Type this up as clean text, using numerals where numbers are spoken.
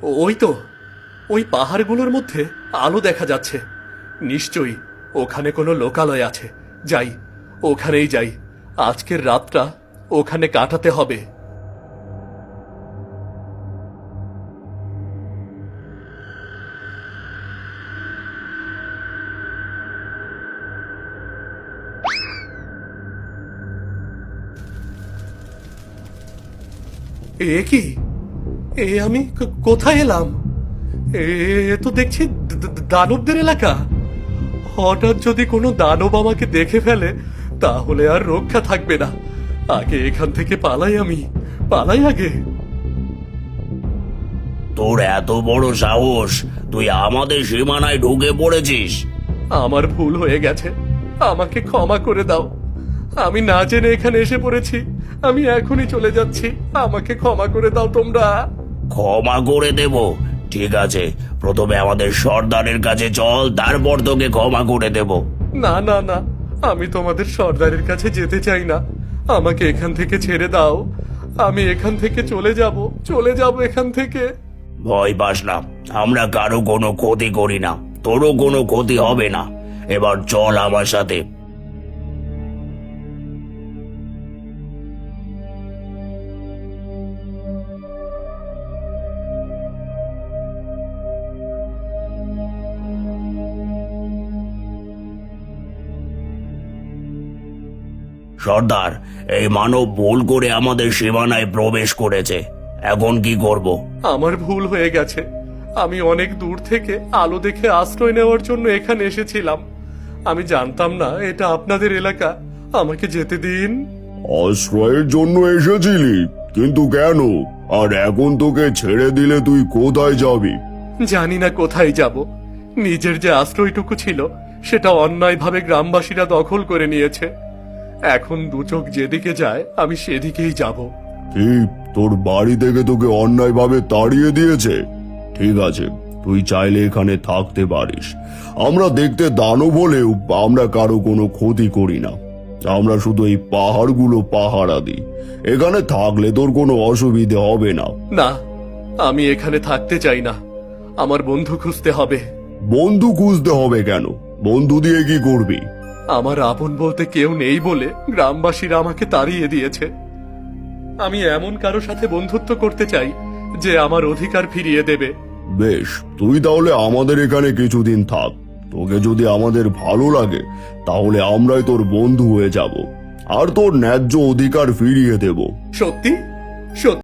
ওই তো, ওই পাহাড়গুলোর মধ্যে আলো দেখা যাচ্ছে। নিশ্চয়ই ওখানে কোনো লোকালয় আছে। যাই, ওখানেই যাই। আজকের রাতটা ওখানে কাটাতে হবে। এ কি? আমি কোথায় এলাম? এ তো দেখছি দানবদের এলাকা। হঠাৎ যদি কোনো দানব আমাকে দেখে ফেলে তাহলে আর রক্ষা থাকবে না। আগে এখান থেকে পালাই, আমি পালাই আগে। তোর এত বড় সাহস, তুই আমাদের সীমানায় ঢুকে পড়েছিস। আমার ভুল হয়ে গেছে, আমাকে ক্ষমা করে দাও। আমি না জেনে এখানে এসে পড়েছি। আমি এখনই চলে যাচ্ছি, আমাকে ক্ষমা করে দাও তোমরা। ক্ষমা করে দেব? ঠিক আছে, প্রথমে আমাদের সর্দারের কাছে চল, তারপর তোকে ক্ষমা করে দেব। না না না, আমি তোমাদের সর্দারের কাছে যেতে চাই না। আমাকে এখান থেকে ছেড়ে দাও। আমি এখান থেকে চলে যাব এখান থেকে। ভয় পাস না, আমরা কারো কোনো ক্ষতি করি না, তোরও কোনো ক্ষতি হবে না। এবার চল আমার সাথে। সর্দার, এই মানব ভুল করে আমাদের সীমানায় প্রবেশ করেছে। এখন কি করব? আমার ভুল হয়ে গেছে। আমি অনেক দূর থেকে আলো দেখে আশ্রয় নেওয়ার জন্য এখানে এসেছিলাম। আমি জানতাম না এটা আপনাদের এলাকা। আমাকে যেতে দিন। আশ্রয়ের জন্য এসেছিলি, কিন্তু কেন? আর এখন তোকে ছেড়ে দিলে তুই কোথায় যাবি? জানি না কোথায় যাব। নিজের যে আশ্রয়টুকু ছিল সেটা অন্যায়ভাবে গ্রামবাসীরা দখল করে নিয়েছে। এখন দু চোখ যেদিকে যায় আমি সেদিকেই যাব। কি, তোর বাড়ি থেকে তোকে অন্যায়ভাবে তাড়িয়ে দিয়েছে? ঠিক আছে, তুই চাইলে এখানে থাকতে পারিস। আমরা দেখতে দানব হলেও আমরা কারো কোনো ক্ষতি করি না। আমরা শুধু এই পাহাড়গুলো পাহারা দিই। এখানে থাকলে তোর কোনো অসুবিধে হবে না। না, আমি এখানে থাকতে চাই না। আমার বন্ধু খুঁজতে হবে। বন্ধু খুঁজতে হবে কেন? বন্ধু দিয়ে কি করবি? আমার আপন বলতে কেউ নেই বলে গ্রামবাসীরা আমাকে তাড়িয়ে দিয়েছে। আমি এমন কারো সাথে বন্ধুত্ব করতে চাই যে আমার অধিকার ফিরিয়ে দেবে। বেশ, তুই তাহলে আমাদের এখানে কিছুদিন থাক। তোকে যদি আমাদের ভালো লাগে তাহলে আমরাই তোর বন্ধু হয়ে যাব আর তোর ন্যায্য অধিকার ফিরিয়ে দেব। সত্যি? সত্যি?